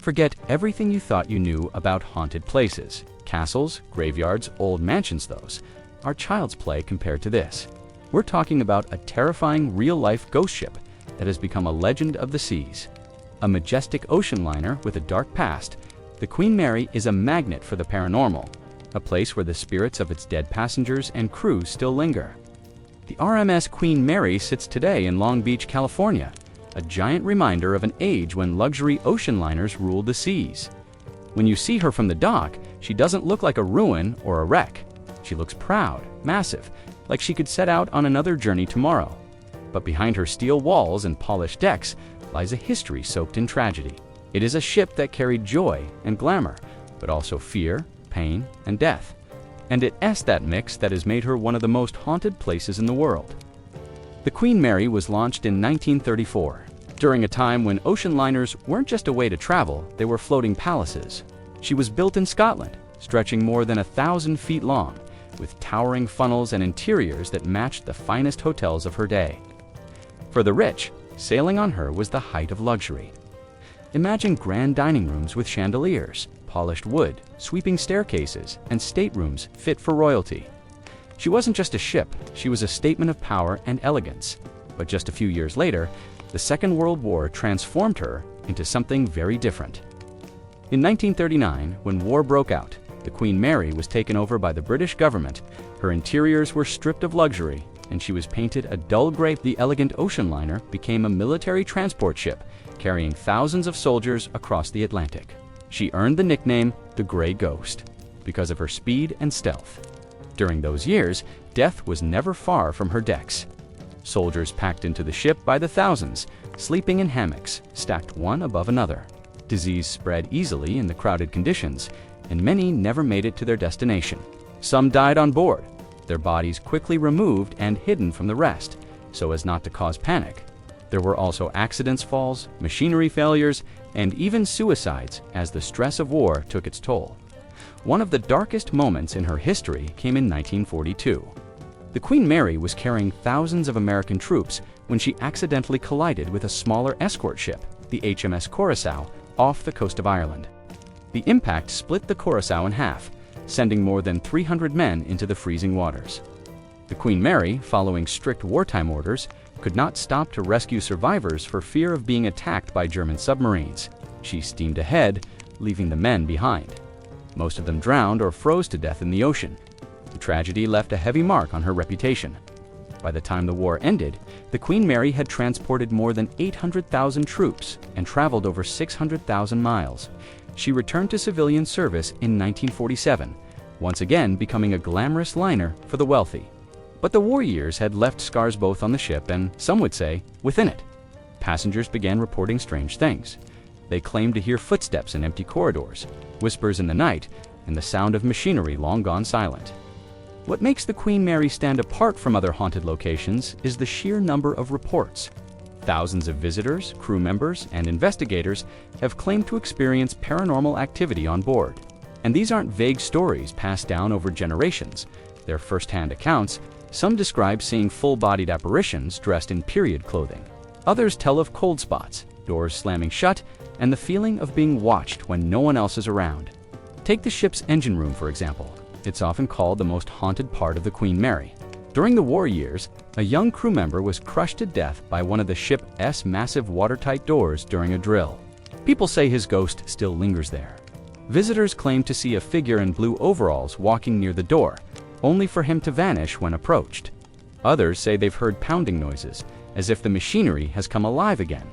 Forget everything you thought you knew about haunted places. Castles, graveyards, old mansions those are child's play compared to this. We're talking about a terrifying real-life ghost ship that has become a legend of the seas. A majestic ocean liner with a dark past, the Queen Mary is a magnet for the paranormal, a place where the spirits of its dead passengers and crew still linger. The RMS Queen Mary sits today in Long Beach, California, a giant reminder of an age when luxury ocean liners ruled the seas. When you see her from the dock, she doesn't look like a ruin or a wreck. She looks proud, massive, like she could set out on another journey tomorrow. But behind her steel walls and polished decks lies a history soaked in tragedy. It is a ship that carried joy and glamour, but also fear, pain, and death. And it's that mix that has made her one of the most haunted places in the world. The Queen Mary was launched in 1934, during a time when ocean liners weren't just a way to travel, they were floating palaces. She was built in Scotland, stretching more than 1,000 feet long, with towering funnels and interiors that matched the finest hotels of her day. For the rich, sailing on her was the height of luxury. Imagine grand dining rooms with chandeliers, polished wood, sweeping staircases, and staterooms fit for royalty. She wasn't just a ship, she was a statement of power and elegance. But just a few years later, the Second World War transformed her into something very different. In 1939, when war broke out, the Queen Mary was taken over by the British government. Her interiors were stripped of luxury, and she was painted a dull gray. The elegant ocean liner became a military transport ship, carrying thousands of soldiers across the Atlantic. She earned the nickname the Gray Ghost because of her speed and stealth. During those years, death was never far from her decks. Soldiers packed into the ship by the thousands, sleeping in hammocks, stacked one above another. Disease spread easily in the crowded conditions, and many never made it to their destination. Some died on board, their bodies quickly removed and hidden from the rest, so as not to cause panic. There were also accidents, falls, machinery failures, and even suicides as the stress of war took its toll. One of the darkest moments in her history came in 1942. The Queen Mary was carrying thousands of American troops when she accidentally collided with a smaller escort ship, the HMS Curaçao, off the coast of Ireland. The impact split the Curaçao in half, sending more than 300 men into the freezing waters. The Queen Mary, following strict wartime orders, could not stop to rescue survivors for fear of being attacked by German submarines. She steamed ahead, leaving the men behind. Most of them drowned or froze to death in the ocean. The tragedy left a heavy mark on her reputation. By the time the war ended, the Queen Mary had transported more than 800,000 troops and traveled over 600,000 miles. She returned to civilian service in 1947, once again becoming a glamorous liner for the wealthy. But the war years had left scars both on the ship and, some would say, within it. Passengers began reporting strange things. They claimed to hear footsteps in empty corridors, whispers in the night, and the sound of machinery long gone silent. What makes the Queen Mary stand apart from other haunted locations is the sheer number of reports. Thousands of visitors, crew members, and investigators have claimed to experience paranormal activity on board. And these aren't vague stories passed down over generations. They're first-hand accounts. Some describe seeing full-bodied apparitions dressed in period clothing. Others tell of cold spots, doors slamming shut, and the feeling of being watched when no one else is around. Take the ship's engine room, for example. It's often called the most haunted part of the Queen Mary. During the war years, a young crew member was crushed to death by one of the ship's massive watertight doors during a drill. People say his ghost still lingers there. Visitors claim to see a figure in blue overalls walking near the door, only for him to vanish when approached. Others say they've heard pounding noises, as if the machinery has come alive again,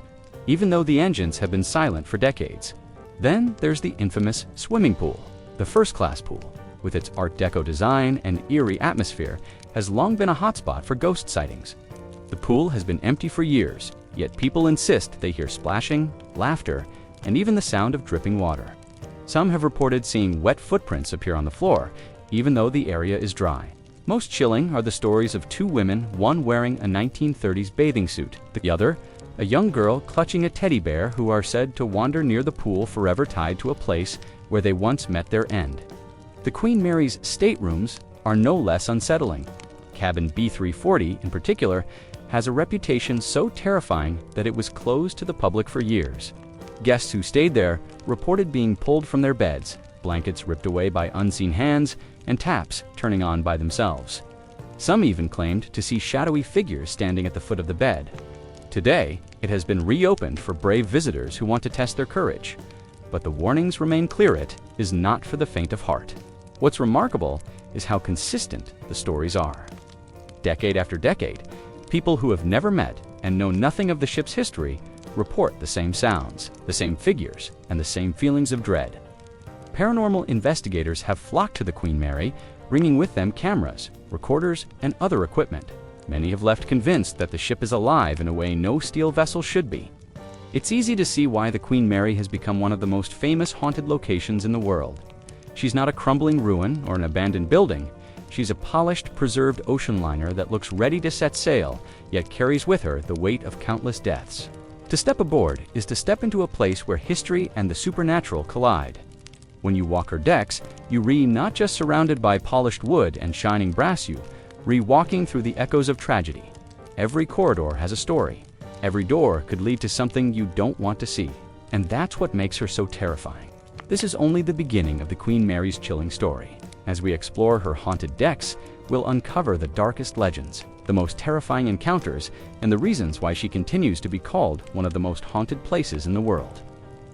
even though the engines have been silent for decades. Then there's the infamous swimming pool. The first-class pool, with its Art Deco design and eerie atmosphere, has long been a hotspot for ghost sightings. The pool has been empty for years, yet people insist they hear splashing, laughter, and even the sound of dripping water. Some have reported seeing wet footprints appear on the floor, even though the area is dry. Most chilling are the stories of two women, one wearing a 1930s bathing suit, the other, a young girl clutching a teddy bear, who are said to wander near the pool forever tied to a place where they once met their end. The Queen Mary's staterooms are no less unsettling. Cabin B340, in particular, has a reputation so terrifying that it was closed to the public for years. Guests who stayed there reported being pulled from their beds, blankets ripped away by unseen hands, and taps turning on by themselves. Some even claimed to see shadowy figures standing at the foot of the bed. Today, it has been reopened for brave visitors who want to test their courage. But the warnings remain clear: it is not for the faint of heart. What's remarkable is how consistent the stories are. Decade after decade, people who have never met and know nothing of the ship's history report the same sounds, the same figures, and the same feelings of dread. Paranormal investigators have flocked to the Queen Mary, bringing with them cameras, recorders, and other equipment. Many have left convinced that the ship is alive in a way no steel vessel should be. It's easy to see why the Queen Mary has become one of the most famous haunted locations in the world. She's not a crumbling ruin or an abandoned building. She's a polished, preserved ocean liner that looks ready to set sail, yet carries with her the weight of countless deaths. To step aboard is to step into a place where history and the supernatural collide. When you walk her decks, you not just surrounded by polished wood and shining brass, you walking through the echoes of tragedy. Every corridor has a story. Every door could lead to something you don't want to see. And that's what makes her so terrifying. This is only the beginning of the Queen Mary's chilling story. As we explore her haunted decks, we'll uncover the darkest legends, the most terrifying encounters, and the reasons why she continues to be called one of the most haunted places in the world.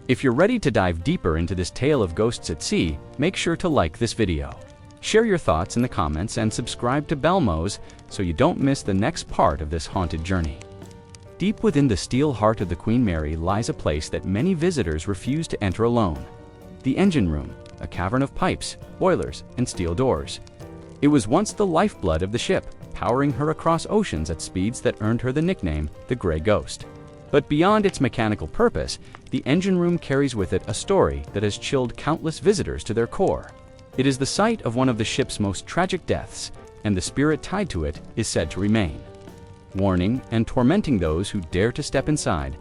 If you're ready to dive deeper into this tale of ghosts at sea, make sure to like this video. Share your thoughts in the comments and subscribe to Belmoze so you don't miss the next part of this haunted journey. Deep within the steel heart of the Queen Mary lies a place that many visitors refuse to enter alone. The engine room, a cavern of pipes, boilers, and steel doors. It was once the lifeblood of the ship, powering her across oceans at speeds that earned her the nickname, the Gray Ghost. But beyond its mechanical purpose, the engine room carries with it a story that has chilled countless visitors to their core. It is the site of one of the ship's most tragic deaths, and the spirit tied to it is said to remain, warning and tormenting those who dare to step inside.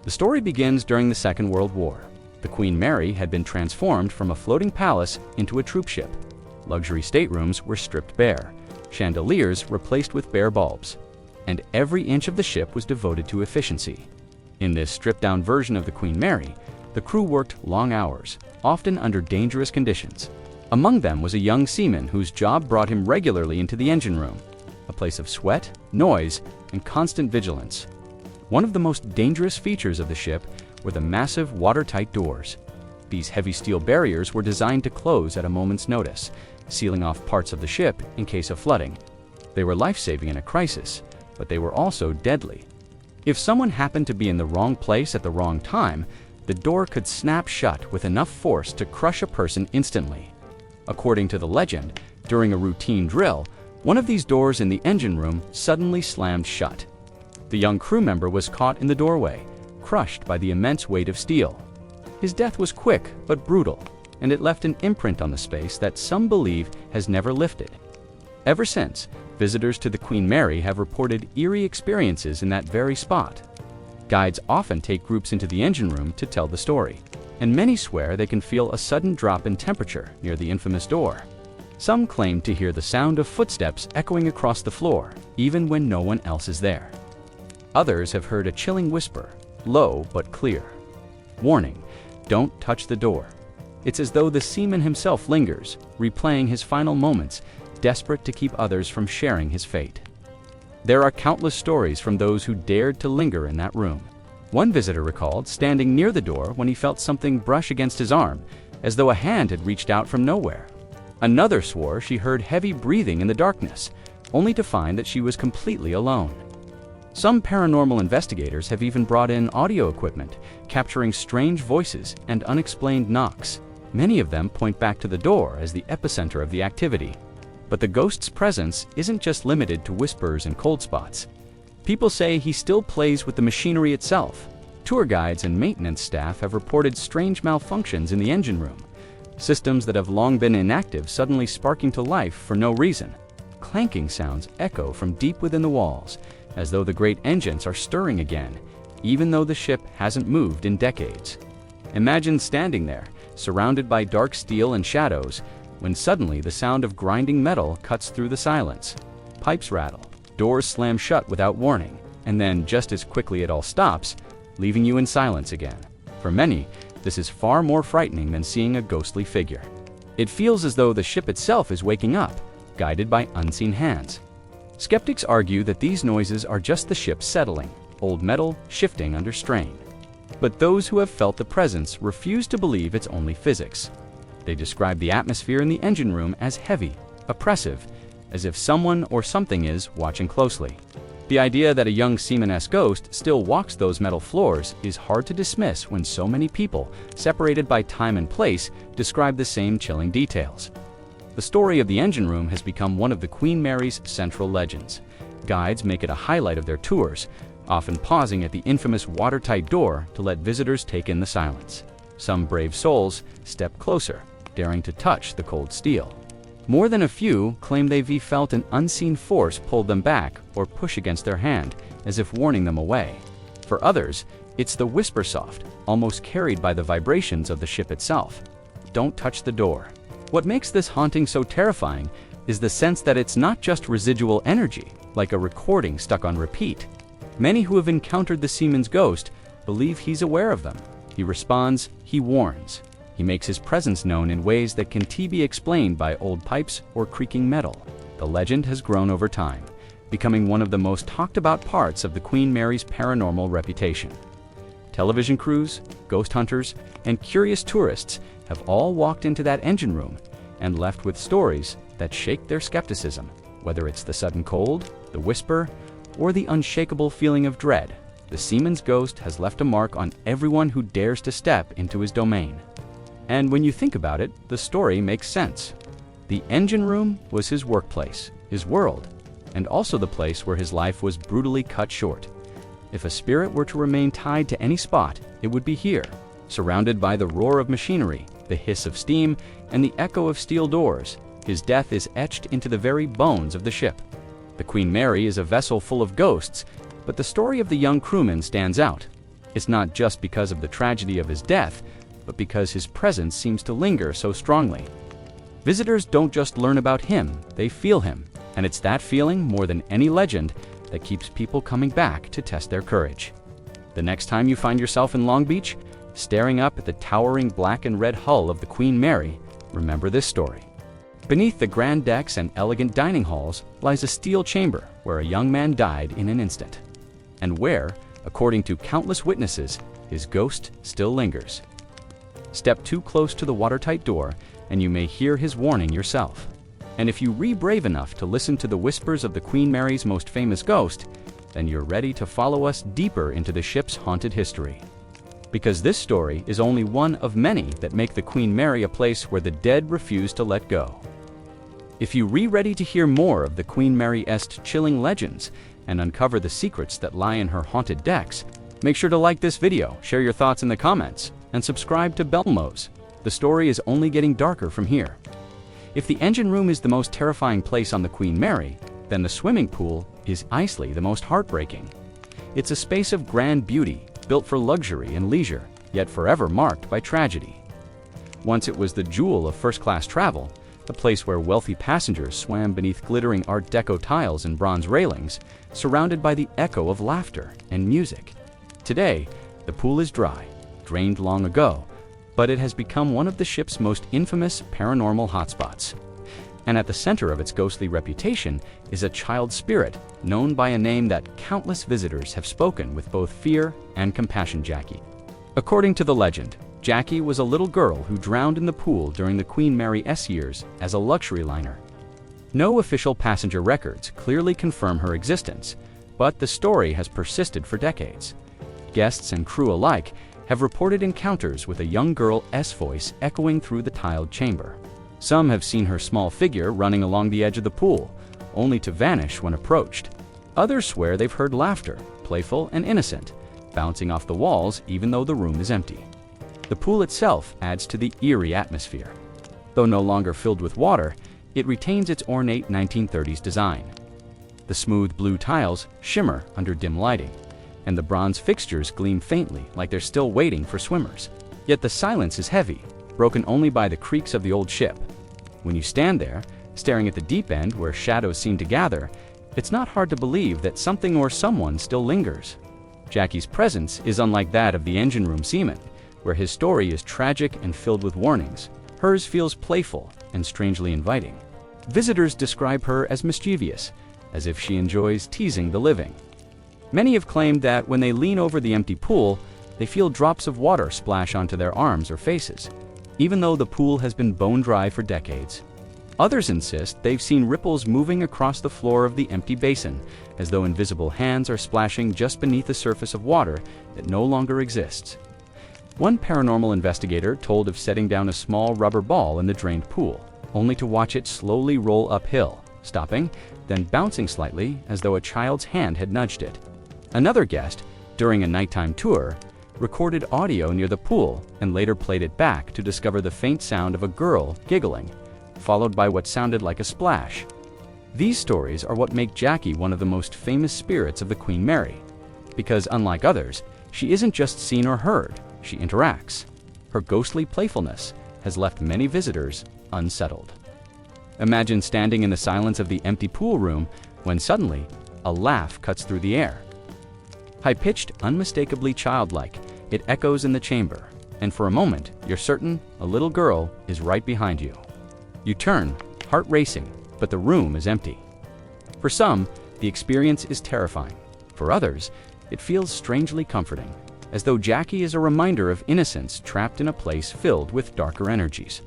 The story begins during the Second World War. The Queen Mary had been transformed from a floating palace into a troop ship. Luxury staterooms were stripped bare, chandeliers replaced with bare bulbs, and every inch of the ship was devoted to efficiency. In this stripped-down version of the Queen Mary, the crew worked long hours, often under dangerous conditions. Among them was a young seaman whose job brought him regularly into the engine room, a place of sweat, noise, and constant vigilance. One of the most dangerous features of the ship were the massive watertight doors. These heavy steel barriers were designed to close at a moment's notice, sealing off parts of the ship in case of flooding. They were life-saving in a crisis, but they were also deadly. If someone happened to be in the wrong place at the wrong time, the door could snap shut with enough force to crush a person instantly. According to the legend, during a routine drill, one of these doors in the engine room suddenly slammed shut. The young crew member was caught in the doorway, crushed by the immense weight of steel. His death was quick but brutal, and it left an imprint on the space that some believe has never lifted. Ever since, visitors to the Queen Mary have reported eerie experiences in that very spot. Guides often take groups into the engine room to tell the story, and many swear they can feel a sudden drop in temperature near the infamous door. Some claim to hear the sound of footsteps echoing across the floor, even when no one else is there. Others have heard a chilling whisper, low but clear. Warning, don't touch the door. It's as though the seaman himself lingers, replaying his final moments, desperate to keep others from sharing his fate. There are countless stories from those who dared to linger in that room. One visitor recalled standing near the door when he felt something brush against his arm, as though a hand had reached out from nowhere. Another swore she heard heavy breathing in the darkness, only to find that she was completely alone. Some paranormal investigators have even brought in audio equipment, capturing strange voices and unexplained knocks. Many of them point back to the door as the epicenter of the activity. But the ghost's presence isn't just limited to whispers and cold spots. People say he still plays with the machinery itself. Tour guides and maintenance staff have reported strange malfunctions in the engine room, systems that have long been inactive suddenly sparking to life for no reason. Clanking sounds echo from deep within the walls, as though the great engines are stirring again, even though the ship hasn't moved in decades. Imagine standing there, surrounded by dark steel and shadows, when suddenly the sound of grinding metal cuts through the silence. Pipes rattle, doors slam shut without warning, and then just as quickly it all stops, leaving you in silence again. For many, this is far more frightening than seeing a ghostly figure. It feels as though the ship itself is waking up, guided by unseen hands. Skeptics argue that these noises are just the ship settling, old metal shifting under strain. But those who have felt the presence refuse to believe it's only physics. They describe the atmosphere in the engine room as heavy, oppressive, as if someone or something is watching closely. The idea that a young seaman-esque ghost still walks those metal floors is hard to dismiss when so many people, separated by time and place, describe the same chilling details. The story of the engine room has become one of the Queen Mary's central legends. Guides make it a highlight of their tours, often pausing at the infamous watertight door to let visitors take in the silence. Some brave souls step closer, daring to touch the cold steel. More than a few claim they've felt an unseen force pull them back or push against their hand, as if warning them away. For others, it's the whisper soft, almost carried by the vibrations of the ship itself. Don't touch the door. What makes this haunting so terrifying is the sense that it's not just residual energy, like a recording stuck on repeat. Many who have encountered the seaman's ghost believe he's aware of them. He responds, he warns. He makes his presence known in ways that can be explained by old pipes or creaking metal. The legend has grown over time, becoming one of the most talked about parts of the Queen Mary's paranormal reputation. Television crews, ghost hunters, and curious tourists have all walked into that engine room and left with stories that shake their skepticism, whether it's the sudden cold, the whisper, or the unshakable feeling of dread. The seaman's ghost has left a mark on everyone who dares to step into his domain. And when you think about it, the story makes sense. The engine room was his workplace, his world, and also the place where his life was brutally cut short. If a spirit were to remain tied to any spot, it would be here, surrounded by the roar of machinery, the hiss of steam, and the echo of steel doors. His death is etched into the very bones of the ship. The Queen Mary is a vessel full of ghosts, but the story of the young crewman stands out. It's not just because of the tragedy of his death, but because his presence seems to linger so strongly. Visitors don't just learn about him, they feel him, and it's that feeling more than any legend that keeps people coming back to test their courage. The next time you find yourself in Long Beach, staring up at the towering black and red hull of the Queen Mary, remember this story. Beneath the grand decks and elegant dining halls lies a steel chamber where a young man died in an instant, and where, according to countless witnesses, his ghost still lingers. Step too close to the watertight door, and you may hear his warning yourself. And if you be brave enough to listen to the whispers of the Queen Mary's most famous ghost, then you're ready to follow us deeper into the ship's haunted history. Because this story is only one of many that make the Queen Mary a place where the dead refuse to let go. If you're ready to hear more of the Queen Mary-esque chilling legends and uncover the secrets that lie in her haunted decks, make sure to like this video, share your thoughts in the comments, and subscribe to Belmoze. The story is only getting darker from here. If the engine room is the most terrifying place on the Queen Mary, then the swimming pool is easily the most heartbreaking. It's a space of grand beauty, built for luxury and leisure, yet forever marked by tragedy. Once it was the jewel of first-class travel, a place where wealthy passengers swam beneath glittering Art Deco tiles and bronze railings, surrounded by the echo of laughter and music. Today, the pool is dry, drained long ago, but it has become one of the ship's most infamous paranormal hotspots. And at the center of its ghostly reputation is a child spirit known by a name that countless visitors have spoken with both fear and compassion: Jackie. According to the legend, Jackie was a little girl who drowned in the pool during the Queen Mary's years as a luxury liner. No official passenger records clearly confirm her existence, but the story has persisted for decades. Guests and crew alike have reported encounters with a young girl's voice echoing through the tiled chamber. Some have seen her small figure running along the edge of the pool, only to vanish when approached. Others swear they've heard laughter, playful and innocent, bouncing off the walls even though the room is empty. The pool itself adds to the eerie atmosphere. Though no longer filled with water, it retains its ornate 1930s design. The smooth blue tiles shimmer under dim lighting, and the bronze fixtures gleam faintly like they're still waiting for swimmers. Yet the silence is heavy, broken only by the creaks of the old ship. When you stand there, staring at the deep end where shadows seem to gather, it's not hard to believe that something or someone still lingers. Jackie's presence is unlike that of the engine room seaman, Where his story is tragic and filled with warnings, hers feels playful and strangely inviting. Visitors describe her as mischievous, as if she enjoys teasing the living. Many have claimed that when they lean over the empty pool, they feel drops of water splash onto their arms or faces, even though the pool has been bone dry for decades. Others insist they've seen ripples moving across the floor of the empty basin, as though invisible hands are splashing just beneath the surface of water that no longer exists. One paranormal investigator told of setting down a small rubber ball in the drained pool, only to watch it slowly roll uphill, stopping, then bouncing slightly as though a child's hand had nudged it. Another guest, during a nighttime tour, recorded audio near the pool and later played it back to discover the faint sound of a girl giggling, followed by what sounded like a splash. These stories are what make Jackie one of the most famous spirits of the Queen Mary, because unlike others, she isn't just seen or heard, she interacts. Her ghostly playfulness has left many visitors unsettled. Imagine standing in the silence of the empty pool room when suddenly a laugh cuts through the air. High-pitched, unmistakably childlike, it echoes in the chamber, and for a moment, you're certain a little girl is right behind you. You turn, heart racing, but the room is empty. For some, the experience is terrifying. For others, it feels strangely comforting, as though Jackie is a reminder of innocence trapped in a place filled with darker energies.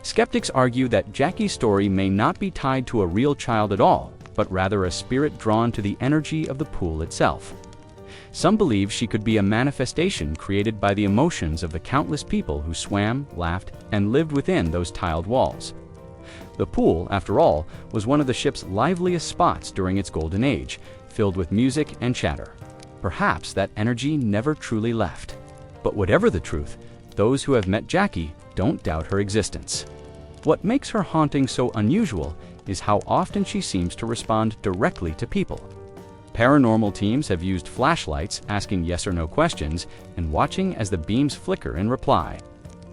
Skeptics argue that Jackie's story may not be tied to a real child at all, but rather a spirit drawn to the energy of the pool itself. Some believe she could be a manifestation created by the emotions of the countless people who swam, laughed, and lived within those tiled walls. The pool, after all, was one of the ship's liveliest spots during its golden age, filled with music and chatter. Perhaps that energy never truly left. But whatever the truth, those who have met Jackie don't doubt her existence. What makes her haunting so unusual is how often she seems to respond directly to people. Paranormal teams have used flashlights, asking yes or no questions, and watching as the beams flicker in reply.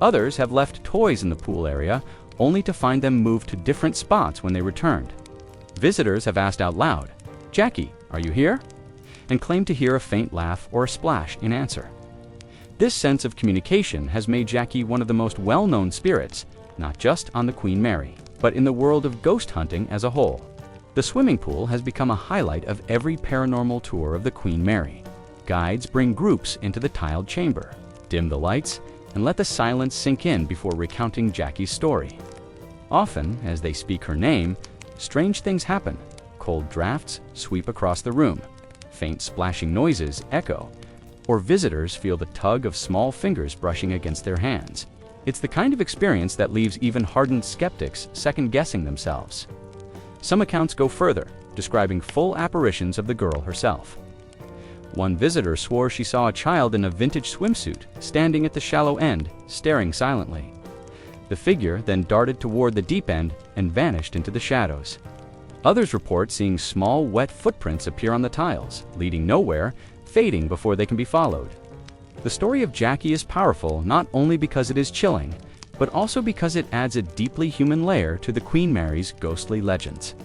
Others have left toys in the pool area, only to find them move to different spots when they returned. Visitors have asked out loud, "Jackie, are you here?" and claimed to hear a faint laugh or a splash in answer. This sense of communication has made Jackie one of the most well-known spirits, not just on the Queen Mary, but in the world of ghost hunting as a whole. The swimming pool has become a highlight of every paranormal tour of the Queen Mary. Guides bring groups into the tiled chamber, dim the lights, and let the silence sink in before recounting Jackie's story. Often, as they speak her name, strange things happen. Cold drafts sweep across the room, faint splashing noises echo, or visitors feel the tug of small fingers brushing against their hands. It's the kind of experience that leaves even hardened skeptics second-guessing themselves. Some accounts go further, describing full apparitions of the girl herself. One visitor swore she saw a child in a vintage swimsuit standing at the shallow end, staring silently. The figure then darted toward the deep end and vanished into the shadows. Others report seeing small, wet footprints appear on the tiles, leading nowhere, fading before they can be followed. The story of Jackie is powerful not only because it is chilling, but also because it adds a deeply human layer to the Queen Mary's ghostly legends.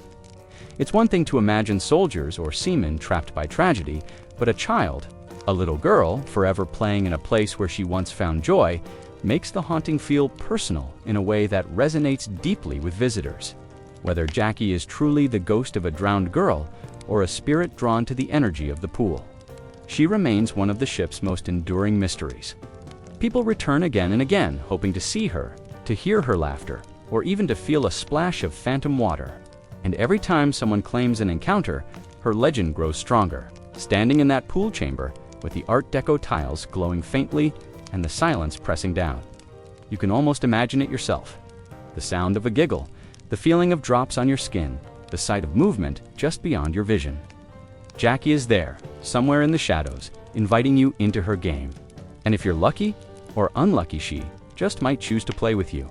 It's one thing to imagine soldiers or seamen trapped by tragedy, but a child, a little girl, forever playing in a place where she once found joy, makes the haunting feel personal in a way that resonates deeply with visitors. Whether Jackie is truly the ghost of a drowned girl or a spirit drawn to the energy of the pool, she remains one of the ship's most enduring mysteries. People return again and again, hoping to see her, to hear her laughter, or even to feel a splash of phantom water. And every time someone claims an encounter, her legend grows stronger. Standing in that pool chamber, with the Art Deco tiles glowing faintly and the silence pressing down, you can almost imagine it yourself. The sound of a giggle, the feeling of drops on your skin, the sight of movement just beyond your vision. Jackie is there, somewhere in the shadows, inviting you into her game. And if you're lucky or unlucky, she just might choose to play with you.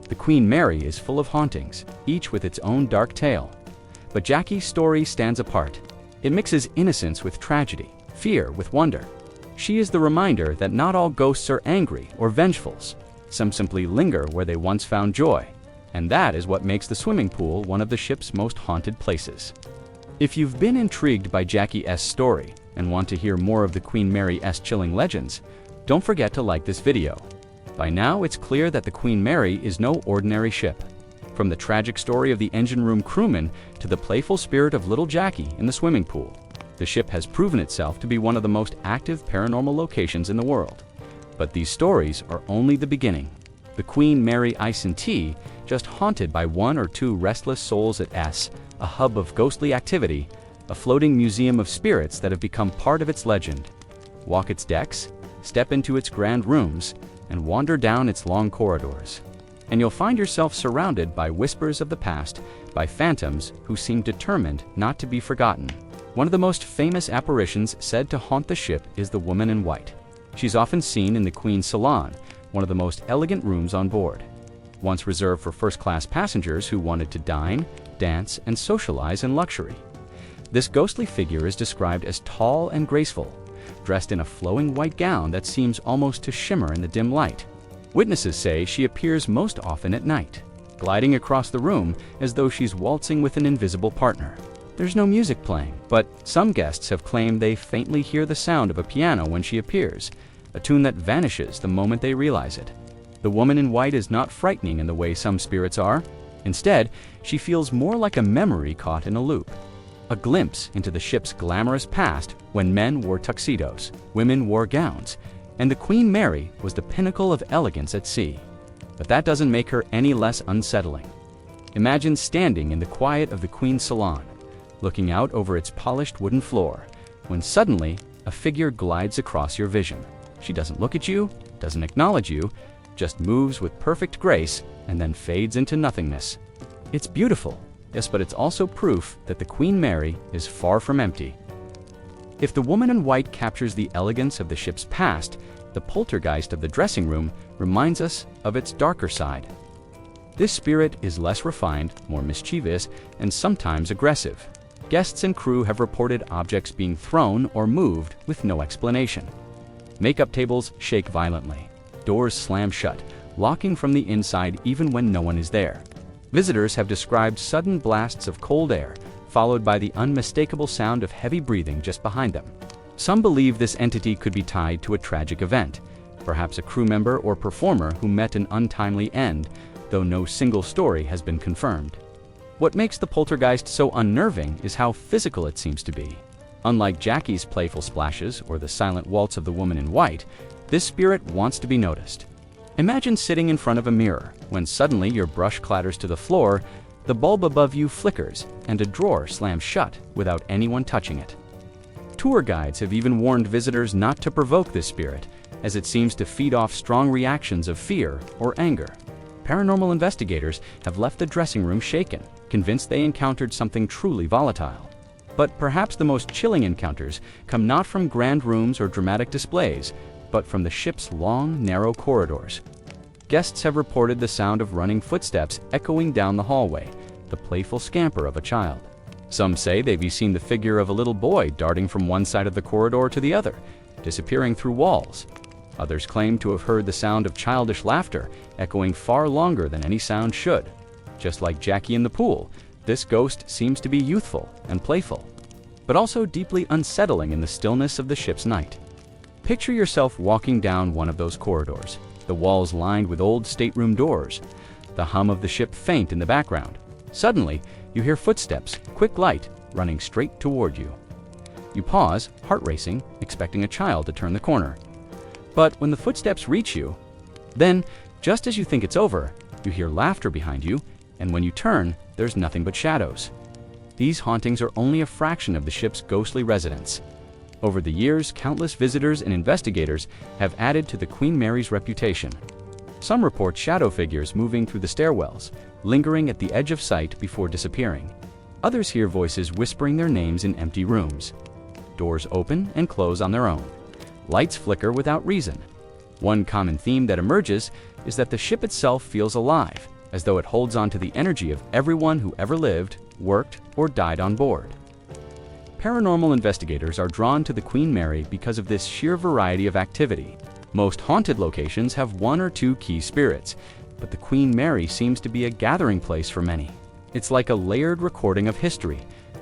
The Queen Mary is full of hauntings, each with its own dark tale. But Jackie's story stands apart. It mixes innocence with tragedy, fear with wonder. She is the reminder that not all ghosts are angry or vengeful. Some simply linger where they once found joy. And that is what makes the swimming pool one of the ship's most haunted places. If you've been intrigued by Jackie's story and want to hear more of the Queen Mary's chilling legends, Don't forget to like this video. By now, it's clear that the Queen Mary is no ordinary ship. From the tragic story of the engine room crewman to the playful spirit of little Jackie in the swimming pool, the ship has proven itself to be one of the most active paranormal locations in the world. But these stories are only the beginning. The Queen Mary Ice and Tea, just haunted by one or two restless souls at S, a hub of ghostly activity, a floating museum of spirits that have become part of its legend. Walk its decks, step into its grand rooms, and wander down its long corridors. And you'll find yourself surrounded by whispers of the past, by phantoms who seem determined not to be forgotten. One of the most famous apparitions said to haunt the ship is the woman in white. She's often seen in the Queen's salon, one of the most elegant rooms on board. Once reserved for first-class passengers who wanted to dine, dance, and socialize in luxury. This ghostly figure is described as tall and graceful, dressed in a flowing white gown that seems almost to shimmer in the dim light. Witnesses say she appears most often at night, gliding across the room as though she's waltzing with an invisible partner. There's no music playing, but some guests have claimed they faintly hear the sound of a piano when she appears, a tune that vanishes the moment they realize it. The woman in white is not frightening in the way some spirits are. Instead, she feels more like a memory caught in a loop. A glimpse into the ship's glamorous past when men wore tuxedos, women wore gowns, and the Queen Mary was the pinnacle of elegance at sea. But that doesn't make her any less unsettling. Imagine standing in the quiet of the Queen's salon, looking out over its polished wooden floor, when suddenly a figure glides across your vision. She doesn't look at you, doesn't acknowledge you, just moves with perfect grace and then fades into nothingness. It's beautiful, yes, but it's also proof that the Queen Mary is far from empty. If the woman in white captures the elegance of the ship's past, the poltergeist of the dressing room reminds us of its darker side. This spirit is less refined, more mischievous, and sometimes aggressive. Guests and crew have reported objects being thrown or moved with no explanation. Makeup tables shake violently. Doors slam shut, locking from the inside even when no one is there. Visitors have described sudden blasts of cold air, followed by the unmistakable sound of heavy breathing just behind them. Some believe this entity could be tied to a tragic event, perhaps a crew member or performer who met an untimely end, though no single story has been confirmed. What makes the poltergeist so unnerving is how physical it seems to be. Unlike Jackie's playful splashes or the silent waltz of the woman in white, this spirit wants to be noticed. Imagine sitting in front of a mirror when suddenly your brush clatters to the floor, the bulb above you flickers, and a drawer slams shut without anyone touching it. Tour guides have even warned visitors not to provoke this spirit, as it seems to feed off strong reactions of fear or anger. Paranormal investigators have left the dressing room shaken, convinced they encountered something truly volatile. But perhaps the most chilling encounters come not from grand rooms or dramatic displays, but from the ship's long, narrow corridors. Guests have reported the sound of running footsteps echoing down the hallway, the playful scamper of a child. Some say they've seen the figure of a little boy darting from one side of the corridor to the other, disappearing through walls. Others claim to have heard the sound of childish laughter echoing far longer than any sound should. Just like Jackie in the pool, this ghost seems to be youthful and playful, but also deeply unsettling in the stillness of the ship's night. Picture yourself walking down one of those corridors, the walls lined with old stateroom doors, the hum of the ship faint in the background. Suddenly, you hear footsteps, quick light, running straight toward you. You pause, heart racing, expecting a child to turn the corner. But when the footsteps reach you, then, just as you think it's over, you hear laughter behind you, and when you turn, there's nothing but shadows. These hauntings are only a fraction of the ship's ghostly residents. Over the years, countless visitors and investigators have added to the Queen Mary's reputation. Some report shadow figures moving through the stairwells, lingering at the edge of sight before disappearing. Others hear voices whispering their names in empty rooms. Doors open and close on their own. Lights flicker without reason. One common theme that emerges is that the ship itself feels alive, as though it holds on to the energy of everyone who ever lived, worked, or died on board. Paranormal investigators are drawn to the Queen Mary because of this sheer variety of activity. Most haunted locations have one or two key spirits, but the Queen Mary seems to be a gathering place for many. It's like a layered recording of history,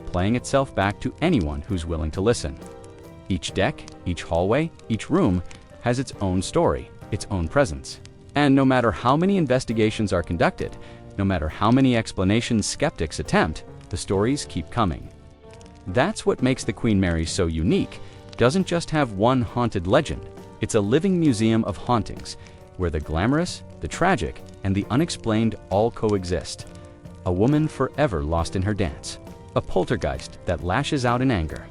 playing itself back to anyone who's willing to listen. Each deck, each hallway, each room has its own story, its own presence. And no matter how many investigations are conducted, no matter how many explanations skeptics attempt, the stories keep coming. That's what makes the Queen Mary so unique. It doesn't just have one haunted legend. It's a living museum of hauntings, where the glamorous, the tragic, and the unexplained all coexist. A woman forever lost in her dance. A poltergeist that lashes out in anger.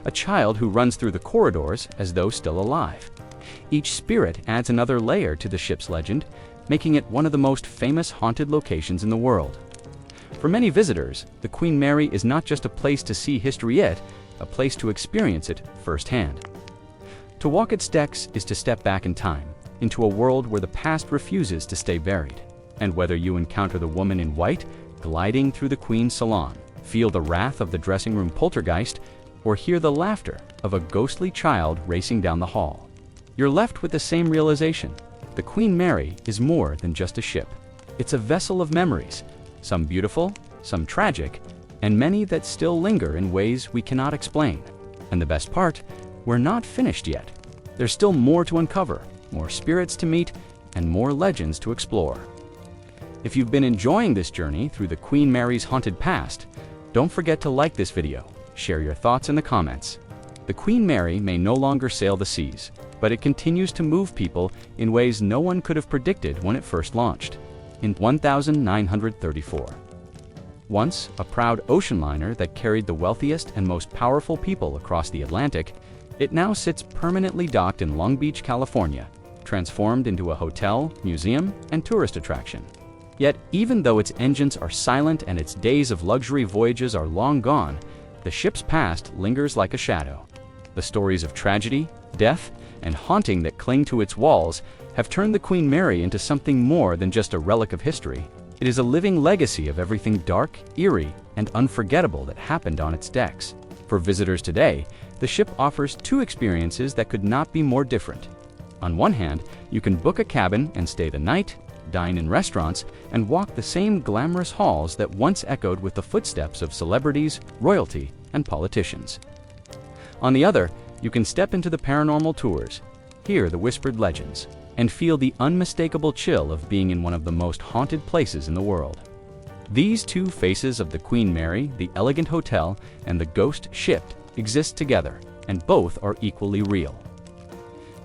A child who runs through the corridors as though still alive. Each spirit adds another layer to the ship's legend, making it one of the most famous haunted locations in the world. For many visitors, the Queen Mary is not just a place to see history, a place to experience it firsthand. To walk its decks is to step back in time, into a world where the past refuses to stay buried. And whether you encounter the woman in white gliding through the Queen's salon, feel the wrath of the dressing room poltergeist, or hear the laughter of a ghostly child racing down the hall, you're left with the same realization. The Queen Mary is more than just a ship. It's a vessel of memories, some beautiful, some tragic, and many that still linger in ways we cannot explain. And the best part, we're not finished yet. There's still more to uncover, more spirits to meet, and more legends to explore. If you've been enjoying this journey through the Queen Mary's haunted past, don't forget to like this video, share your thoughts in the comments. The Queen Mary may no longer sail the seas, but it continues to move people in ways no one could have predicted when it first launched, in 1934. Once a proud ocean liner that carried the wealthiest and most powerful people across the Atlantic, it now sits permanently docked in Long Beach, California, transformed into a hotel, museum, and tourist attraction. Yet, even though its engines are silent and its days of luxury voyages are long gone, the ship's past lingers like a shadow. The stories of tragedy, death, and haunting that cling to its walls have turned the Queen Mary into something more than just a relic of history. It is a living legacy of everything dark, eerie, and unforgettable that happened on its decks. For visitors today, the ship offers two experiences that could not be more different. On one hand, you can book a cabin and stay the night, dine in restaurants, and walk the same glamorous halls that once echoed with the footsteps of celebrities, royalty, and politicians. On the other, you can step into the paranormal tours, hear the whispered legends, and feel the unmistakable chill of being in one of the most haunted places in the world. These two faces of the Queen Mary, the elegant hotel and the ghost ship, exist together, and both are equally real.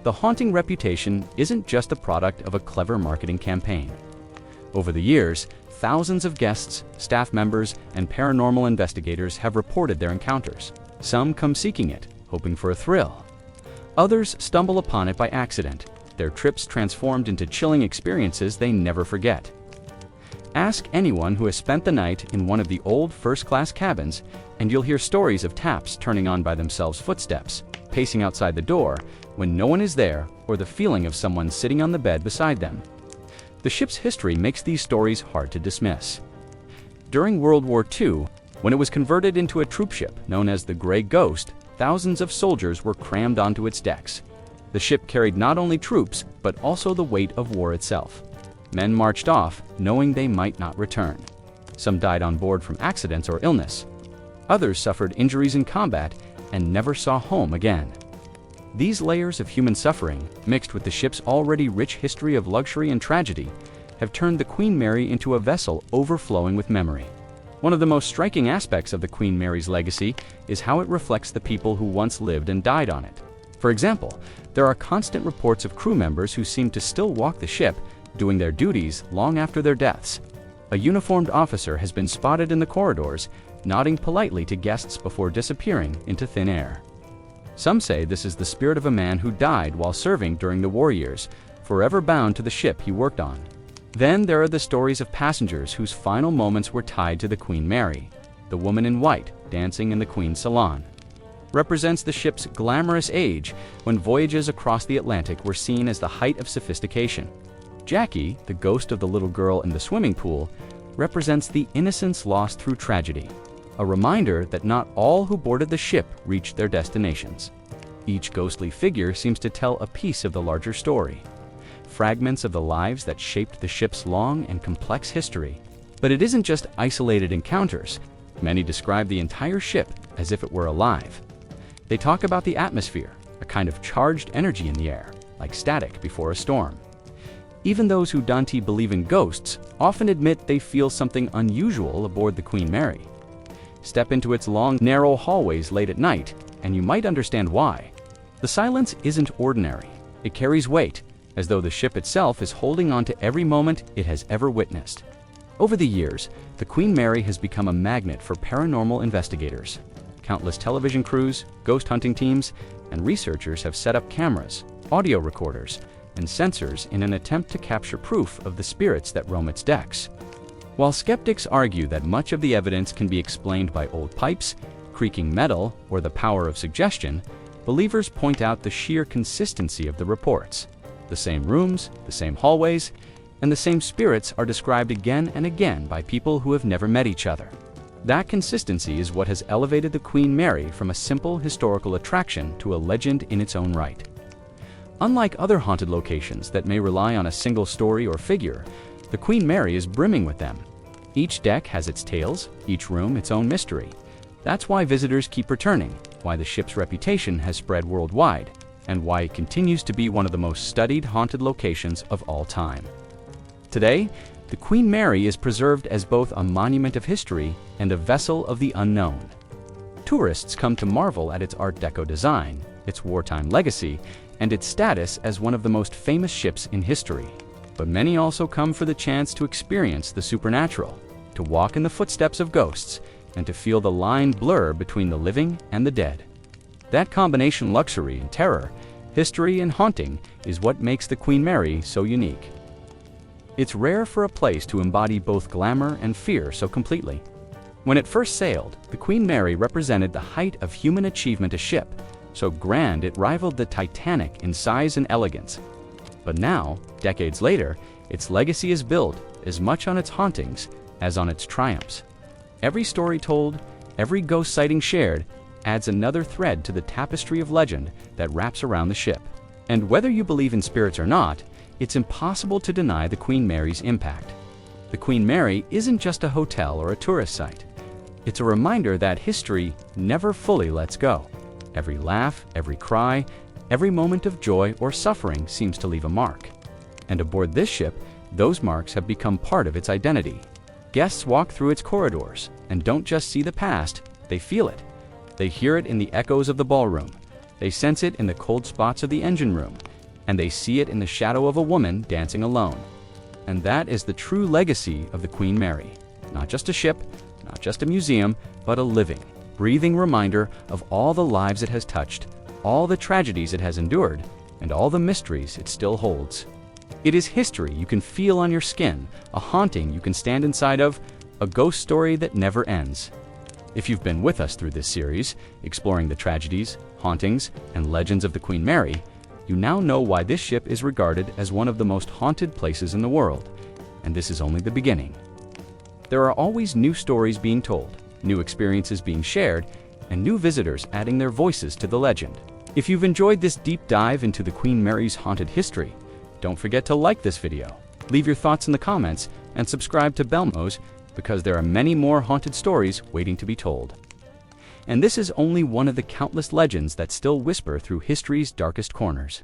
The haunting reputation isn't just the product of a clever marketing campaign. Over the years, thousands of guests, staff members, and paranormal investigators have reported their encounters. Some come seeking it, hoping for a thrill. Others stumble upon it by accident, their trips transformed into chilling experiences they never forget. Ask anyone who has spent the night in one of the old first-class cabins, and you'll hear stories of taps turning on by themselves, footsteps pacing outside the door when no one is there, or the feeling of someone sitting on the bed beside them. The ship's history makes these stories hard to dismiss. During World War II, when it was converted into a troop ship known as the Grey Ghost, thousands of soldiers were crammed onto its decks. The ship carried not only troops, but also the weight of war itself. Men marched off, knowing they might not return. Some died on board from accidents or illness. Others suffered injuries in combat and never saw home again. These layers of human suffering, mixed with the ship's already rich history of luxury and tragedy, have turned the Queen Mary into a vessel overflowing with memory. One of the most striking aspects of the Queen Mary's legacy is how it reflects the people who once lived and died on it. For example, there are constant reports of crew members who seem to still walk the ship, doing their duties long after their deaths. A uniformed officer has been spotted in the corridors, nodding politely to guests before disappearing into thin air. Some say this is the spirit of a man who died while serving during the war years, forever bound to the ship he worked on. Then there are the stories of passengers whose final moments were tied to the Queen Mary. The woman in white, dancing in the Queen's salon, represents the ship's glamorous age when voyages across the Atlantic were seen as the height of sophistication. Jackie, the ghost of the little girl in the swimming pool, represents the innocence lost through tragedy, a reminder that not all who boarded the ship reached their destinations. Each ghostly figure seems to tell a piece of the larger story, fragments of the lives that shaped the ship's long and complex history. But it isn't just isolated encounters. Many describe the entire ship as if it were alive. They talk about the atmosphere, a kind of charged energy in the air, like static before a storm. Even those who don't believe in ghosts often admit they feel something unusual aboard the Queen Mary. Step into its long, narrow hallways late at night, and you might understand why. The silence isn't ordinary. It carries weight, as though the ship itself is holding on to every moment it has ever witnessed. Over the years, the Queen Mary has become a magnet for paranormal investigators. Countless television crews, ghost hunting teams, and researchers have set up cameras, audio recorders, and sensors in an attempt to capture proof of the spirits that roam its decks. While skeptics argue that much of the evidence can be explained by old pipes, creaking metal, or the power of suggestion, believers point out the sheer consistency of the reports. The same rooms, the same hallways, and the same spirits are described again and again by people who have never met each other. That consistency is what has elevated the Queen Mary from a simple historical attraction to a legend in its own right. Unlike other haunted locations that may rely on a single story or figure, the Queen Mary is brimming with them. Each deck has its tales, each room its own mystery. That's why visitors keep returning, why the ship's reputation has spread worldwide, and why it continues to be one of the most studied haunted locations of all time. Today, the Queen Mary is preserved as both a monument of history and a vessel of the unknown. Tourists come to marvel at its Art Deco design, its wartime legacy, and its status as one of the most famous ships in history. But many also come for the chance to experience the supernatural, to walk in the footsteps of ghosts, and to feel the line blur between the living and the dead. That combination luxury and terror, history and haunting, is what makes the Queen Mary so unique. It's rare for a place to embody both glamour and fear so completely. When it first sailed, the Queen Mary represented the height of human achievement, a ship so grand it rivaled the Titanic in size and elegance. But now, decades later, its legacy is built as much on its hauntings as on its triumphs. Every story told, every ghost sighting shared, adds another thread to the tapestry of legend that wraps around the ship. And whether you believe in spirits or not, it's impossible to deny the Queen Mary's impact. The Queen Mary isn't just a hotel or a tourist site. It's a reminder that history never fully lets go. Every laugh, every cry, every moment of joy or suffering seems to leave a mark. And aboard this ship, those marks have become part of its identity. Guests walk through its corridors and don't just see the past, they feel it. They hear it in the echoes of the ballroom. They sense it in the cold spots of the engine room. And they see it in the shadow of a woman dancing alone. And that is the true legacy of the Queen Mary. Not just a ship, not just a museum, but a living, breathing reminder of all the lives it has touched, all the tragedies it has endured, and all the mysteries it still holds. It is history you can feel on your skin, a haunting you can stand inside of, a ghost story that never ends. If you've been with us through this series, exploring the tragedies, hauntings, and legends of the Queen Mary, you now know why this ship is regarded as one of the most haunted places in the world, and this is only the beginning. There are always new stories being told, new experiences being shared, and new visitors adding their voices to the legend. If you've enjoyed this deep dive into the Queen Mary's haunted history, don't forget to like this video, leave your thoughts in the comments, and subscribe to Belmoze because there are many more haunted stories waiting to be told. And this is only one of the countless legends that still whisper through history's darkest corners.